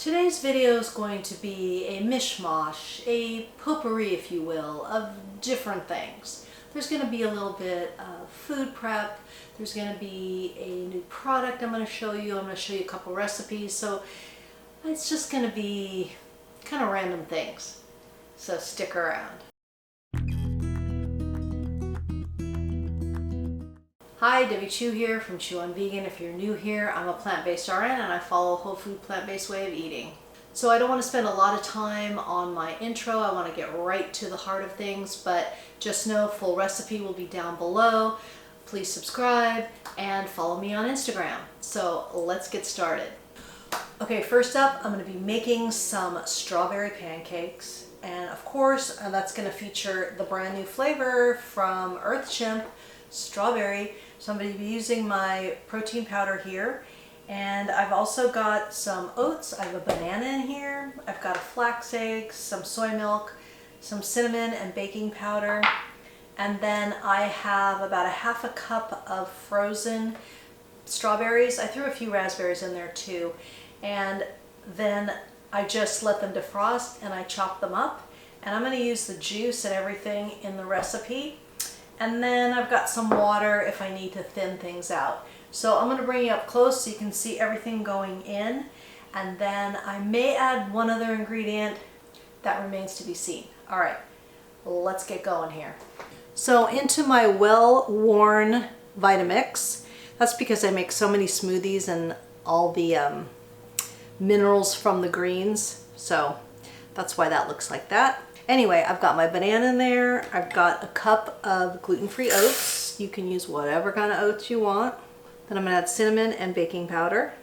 Today's video is going to be a mishmash, a potpourri if you will, of different things. There's going to be a little bit of food prep, there's going to be a new product I'm going to show you, I'm going to show you a couple recipes, so it's just going to be kind of random things, so stick around. Hi, Debbie Chu here from Chew on Vegan. If you're new here, I'm a plant-based RN and I follow a whole food plant-based way of eating. So I don't want to spend a lot of time on my intro. I want to get right to the heart of things, but just know full recipe will be down below. Please subscribe and follow me on Instagram. So let's get started. Okay, first up, I'm going to be making some strawberry pancakes. And of course, that's going to feature the brand new flavor from Earth Chimp, strawberry. So I'm going to be using my protein powder here, and I've also got some oats, I have a banana in here, I've got a flax egg, some soy milk, some cinnamon and baking powder, and then I have about a half a cup of frozen strawberries. I threw a few raspberries in there too, and then I just let them defrost and I chop them up, and I'm going to use the juice and everything in the recipe. And then I've got some water if I need to thin things out. So I'm going to bring you up close so you can see everything going in. And then I may add one other ingredient that remains to be seen. All right, let's get going here. So into my well-worn Vitamix. That's because I make so many smoothies and all the minerals from the greens. So that's why that looks like that. Anyway, I've got my banana in there. I've got a cup of gluten-free oats. You can use whatever kind of oats you want. Then I'm gonna add cinnamon and baking powder.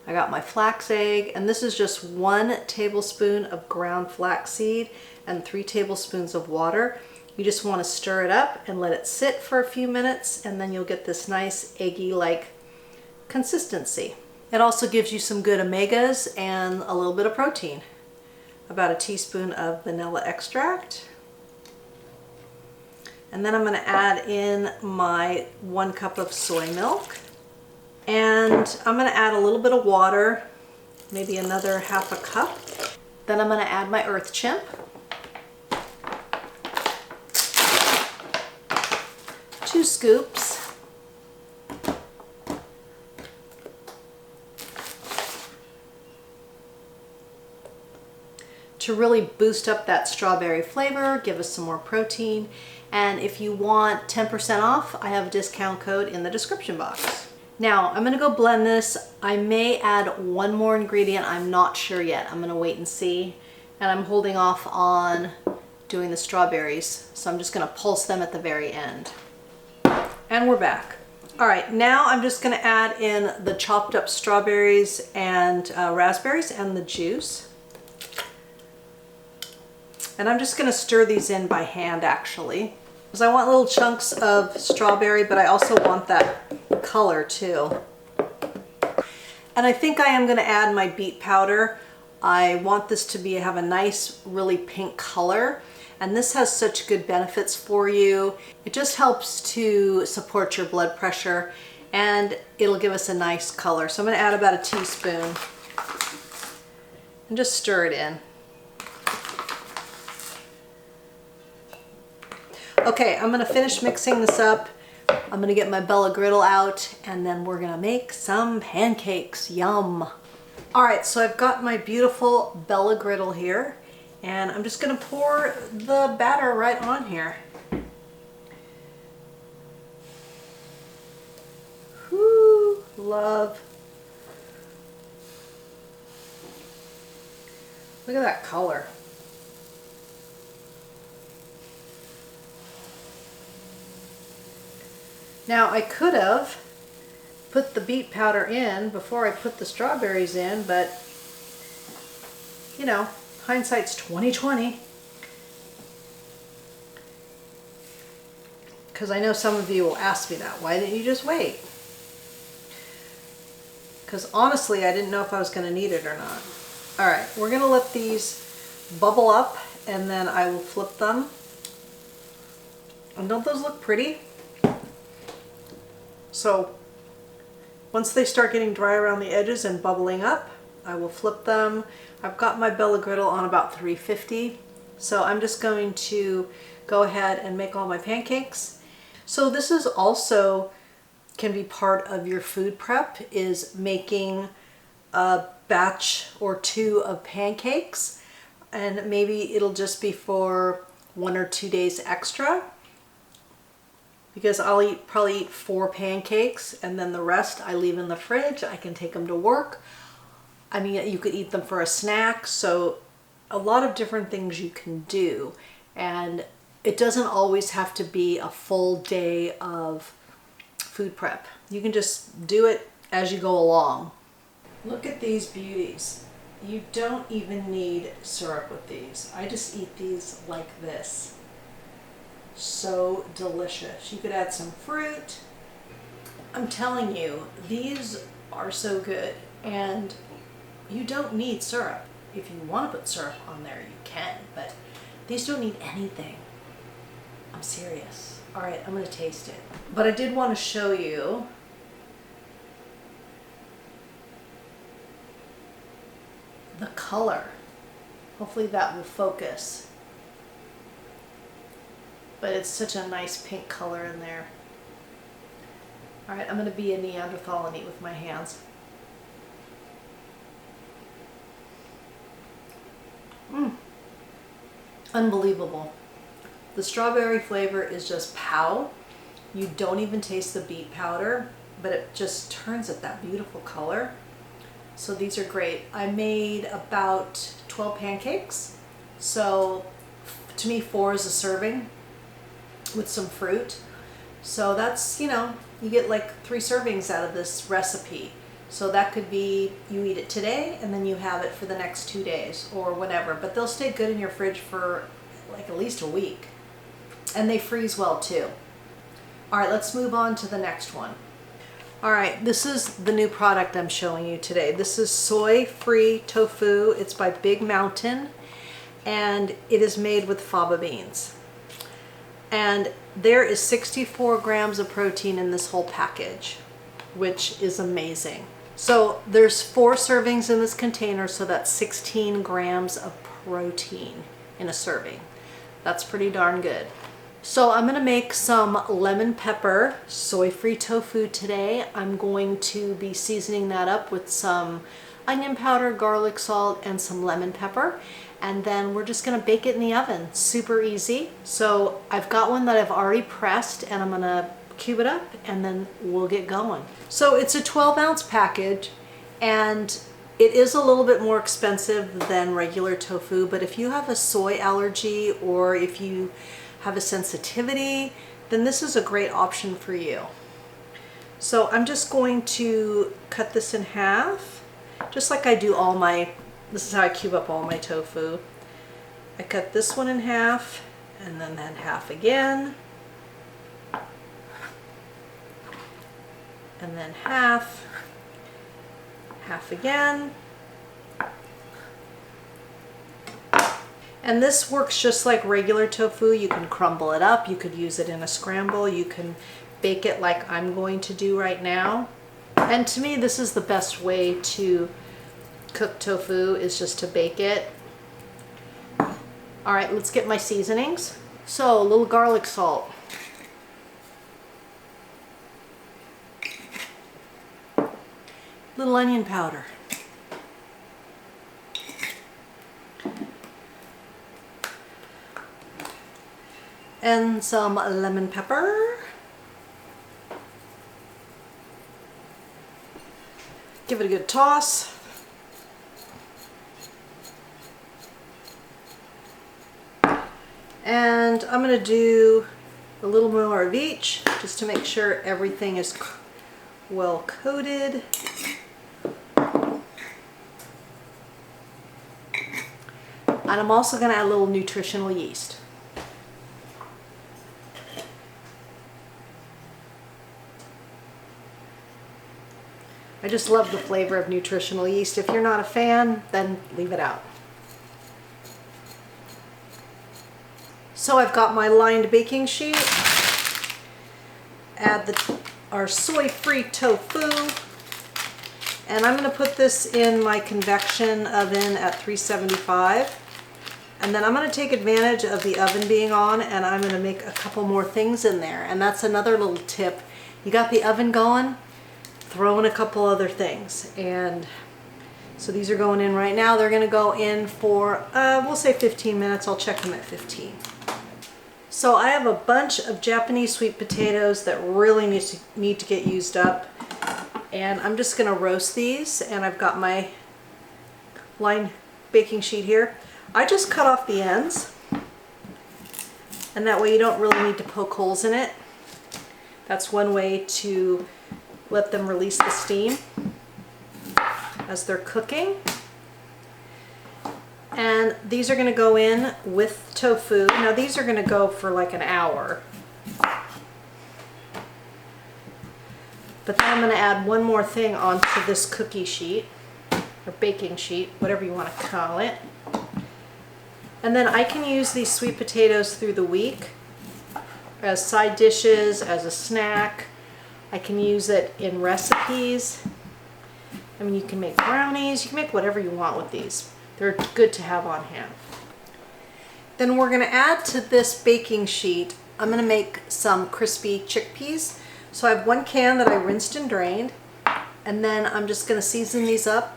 I got my flax egg, and this is just 1 tablespoon of ground flaxseed and 3 tablespoons of water. You just wanna stir it up and let it sit for a few minutes, and then you'll get this nice eggy-like consistency. It also gives you some good omegas and a little bit of protein. About a teaspoon of vanilla extract. And then I'm going to add in my 1 cup of soy milk. And I'm going to add a little bit of water, maybe another half a cup. Then I'm going to add my Earth Chimp. 2 scoops. To really boost up that strawberry flavor, give us some more protein. And if you want 10% off, I have a discount code in the description box. Now, I'm gonna go blend this. I may add one more ingredient, I'm not sure yet. I'm gonna wait and see. And I'm holding off on doing the strawberries, so I'm just gonna pulse them at the very end. And we're back. All right, now I'm just gonna add in the chopped up strawberries and raspberries and the juice. And I'm just going to stir these in by hand actually, because I want little chunks of strawberry, but I also want that color too. And I think I am going to add my beet powder. I want this to have a nice, really pink color. And this has such good benefits for you. It just helps to support your blood pressure, and it'll give us a nice color. So I'm going to add about a teaspoon and just stir it in. Okay, I'm gonna finish mixing this up. I'm gonna get my Bella griddle out, and then we're gonna make some pancakes. Yum. All right, so I've got my beautiful Bella griddle here, and I'm just gonna pour the batter right on here. Whoo, love. Look at that color. Now I could have put the beet powder in before I put the strawberries in, but you know, hindsight's 20/20. Because I know some of you will ask me that. Why didn't you just wait? Because honestly, I didn't know if I was going to need it or not. All right, we're going to let these bubble up, and then I will flip them. And don't those look pretty? So once they start getting dry around the edges and bubbling up, I will flip them. I've got my Bella griddle on about 350. So I'm just going to go ahead and make all my pancakes. So this is also can be part of your food prep, is making a batch or two of pancakes, and maybe it'll just be for 1 or 2 days extra, because I'll probably eat 4 pancakes and then the rest I leave in the fridge. I can take them to work. I mean, you could eat them for a snack. So a lot of different things you can do, and it doesn't always have to be a full day of food prep. You can just do it as you go along. Look at these beauties. You don't even need syrup with these. I just eat these like this. So delicious. You could add some fruit. I'm telling you, these are so good, and you don't need syrup. If you want to put syrup on there, you can, but these don't need anything. I'm serious. All right, I'm gonna taste it. But I did want to show you the color. Hopefully that will focus. But it's such a nice pink color in there. All right, I'm gonna be a Neanderthal and eat with my hands. Unbelievable. The strawberry flavor is just pow. You don't even taste the beet powder, but it just turns it that beautiful color. So these are great. I made about 12 pancakes. So to me, 4 is a serving with some fruit. So that's, you know, you get like 3 servings out of this recipe. So that could be, you eat it today and then you have it for the next 2 days or whatever, but they'll stay good in your fridge for like at least a week. And they freeze well too. All right, let's move on to the next one. All right, this is the new product I'm showing you today. This is soy-free tofu. It's by Big Mountain, and it is made with fava beans. And there is 64 grams of protein in this whole package, which is amazing. So there's 4 servings in this container, so that's 16 grams of protein in a serving. That's pretty darn good. So I'm gonna make some lemon pepper soy-free tofu today. I'm going to be seasoning that up with some onion powder, garlic salt, and some lemon pepper. And then we're just gonna bake it in the oven. Super easy. So I've got one that I've already pressed, and I'm gonna cube it up and then we'll get going. So it's a 12-ounce package, and it is a little bit more expensive than regular tofu, but if you have a soy allergy or if you have a sensitivity, then this is a great option for you. So I'm just going to cut this in half, just like I do all my, this is how I cube up all my tofu. I cut this one in half, and then that half again, and then half again. And this works just like regular tofu. You can crumble it up, you could use it in a scramble, you can bake it like I'm going to do right now. And to me, this is the best way to cook tofu, is just to bake it. All right, let's get my seasonings. So a little garlic salt. Little onion powder. And some lemon pepper. Give it a good toss. And I'm going to do a little more of each, just to make sure everything is well coated. And I'm also going to add a little nutritional yeast. I just love the flavor of nutritional yeast. If you're not a fan, then leave it out. So I've got my lined baking sheet. Add our soy-free tofu. And I'm going to put this in my convection oven at 375. And then I'm going to take advantage of the oven being on, and I'm going to make a couple more things in there. And that's another little tip. You got the oven going, throw in a couple other things. And so these are going in right now. They're going to go in for, we'll say 15 minutes. I'll check them at 15. So I have a bunch of Japanese sweet potatoes that really need to get used up. And I'm just going to roast these. And I've got my line baking sheet here. I just cut off the ends, and that way you don't really need to poke holes in it. That's one way to let them release the steam as they're cooking. And these are going to go in with tofu. Now these are going to go for like an hour. But then I'm going to add one more thing onto this cookie sheet, or baking sheet, whatever you want to call it. And then I can use these sweet potatoes through the week as side dishes, as a snack. I can use it in recipes. I mean, you can make brownies, you can make whatever you want with these. They're good to have on hand. Then we're going to add to this baking sheet, I'm going to make some crispy chickpeas. So I have one can that I rinsed and drained, and then I'm just going to season these up,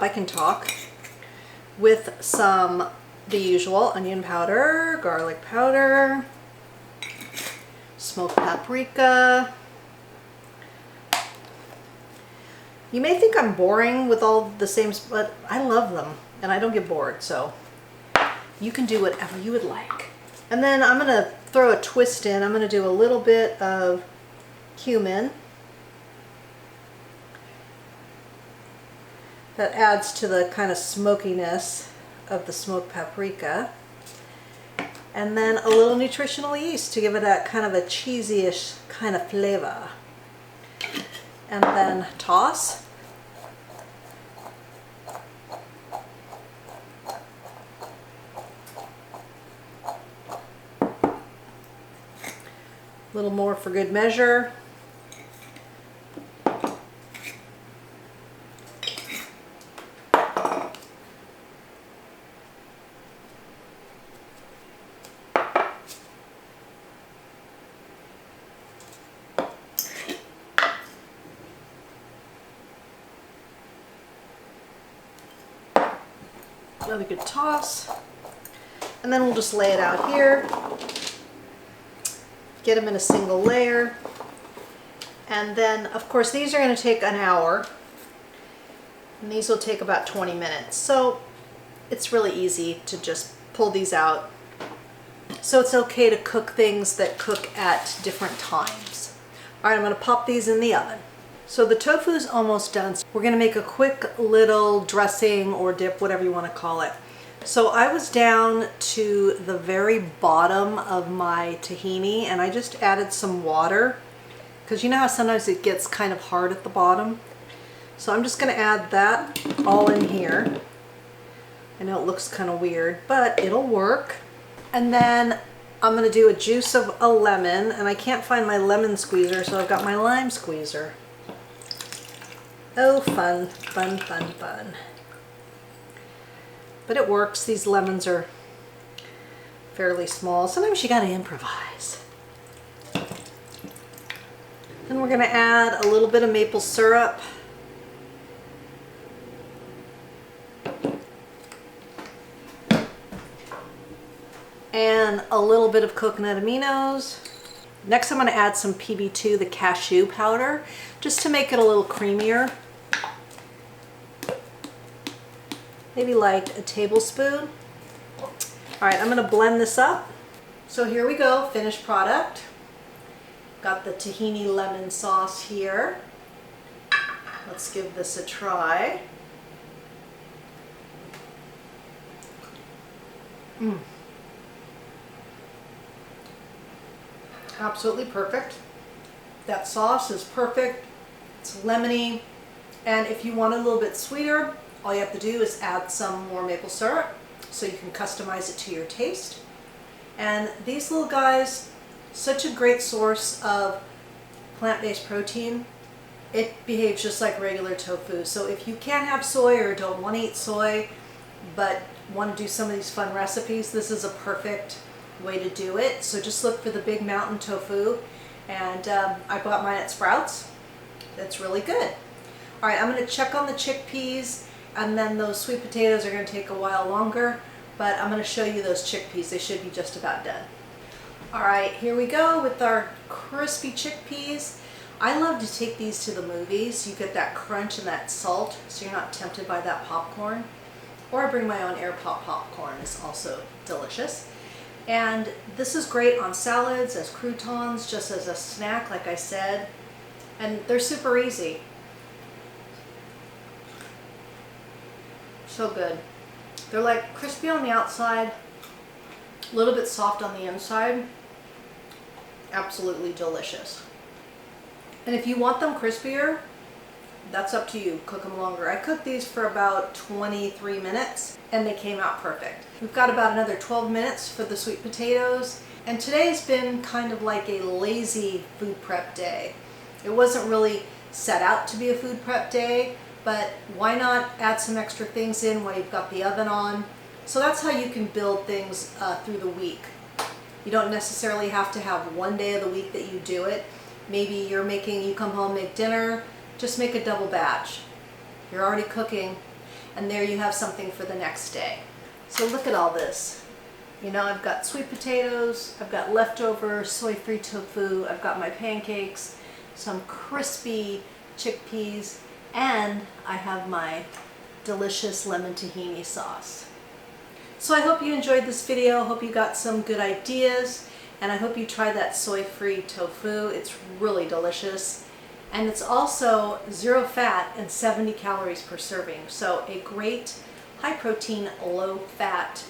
I can talk, with some, the usual onion powder, garlic powder, smoked paprika. You may think I'm boring with all the same, but I love them and I don't get bored, so you can do whatever you would like. And then I'm going to throw a twist in. I'm going to do a little bit of cumin. That adds to the kind of smokiness of the smoked paprika. And then a little nutritional yeast to give it that kind of a cheesy-ish kind of flavor. And then toss. A little more for good measure. Another good toss, and then we'll just lay it out here, get them in a single layer, and then of course these are going to take an hour, and these will take about 20 minutes, so it's really easy to just pull these out. So it's okay to cook things that cook at different times. Alright, I'm going to pop these in the oven. So the tofu is almost done. So we're going to make a quick little dressing or dip, whatever you want to call it. So I was down to the very bottom of my tahini, and I just added some water because you know how sometimes it gets kind of hard at the bottom. So I'm just going to add that all in here. I know it looks kind of weird, but it'll work. And then I'm going to do a juice of a lemon, and I can't find my lemon squeezer, so I've got my lime squeezer. Oh, fun, fun, fun, fun. But it works. These lemons are fairly small. Sometimes you gotta improvise. Then we're gonna add a little bit of maple syrup. And a little bit of coconut aminos. Next I'm gonna add some PB2, the cashew powder, just to make it a little creamier. Maybe like a tablespoon. All right, I'm gonna blend this up. So here we go, finished product. Got the tahini lemon sauce here. Let's give this a try. Absolutely perfect. That sauce is perfect. It's lemony. And if you want it a little bit sweeter, all you have to do is add some more maple syrup so you can customize it to your taste. And these little guys, such a great source of plant-based protein. It behaves just like regular tofu. So if you can't have soy or don't want to eat soy, but want to do some of these fun recipes, this is a perfect way to do it. So just look for the big mountain tofu, and I bought mine at Sprouts. That's really good. All right, I'm going to check on the chickpeas, and then those sweet potatoes are going to take a while longer, but I'm going to show you those chickpeas. They should be just about done. All right, here we go with our crispy chickpeas. I love to take these to the movies. You get that crunch and that salt, so you're not tempted by that popcorn. Or I bring my own air pop popcorn, it's also delicious. And this is great on salads, as croutons, just as a snack, like I said. And they're super easy. So good. They're like crispy on the outside, a little bit soft on the inside. Absolutely delicious. And if you want them crispier, that's up to you. Cook them longer. I cooked these for about 23 minutes and they came out perfect. We've got about another 12 minutes for the sweet potatoes. And today's been kind of like a lazy food prep day. It wasn't really set out to be a food prep day, but why not add some extra things in while you've got the oven on? So that's how you can build things through the week. You don't necessarily have to have one day of the week that you do it. Maybe you come home, make dinner, just make a double batch. You're already cooking, and there you have something for the next day. So look at all this. You know, I've got sweet potatoes, I've got leftover soy-free tofu, I've got my pancakes, some crispy chickpeas, and I have my delicious lemon tahini sauce. So I hope you enjoyed this video, hope you got some good ideas, and I hope you try that soy-free tofu. It's really delicious. And it's also 0 fat and 70 calories per serving. So a great high protein, low fat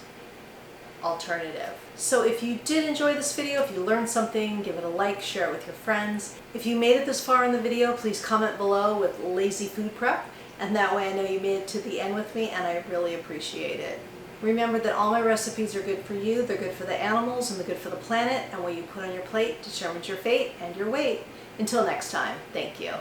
alternative. So if you did enjoy this video, if you learned something, give it a like, share it with your friends. If you made it this far in the video, please comment below with lazy food prep. And that way I know you made it to the end with me, and I really appreciate it. Remember that all my recipes are good for you, they're good for the animals, and they're good for the planet, and what you put on your plate determines your fate and your weight. Until next time, thank you.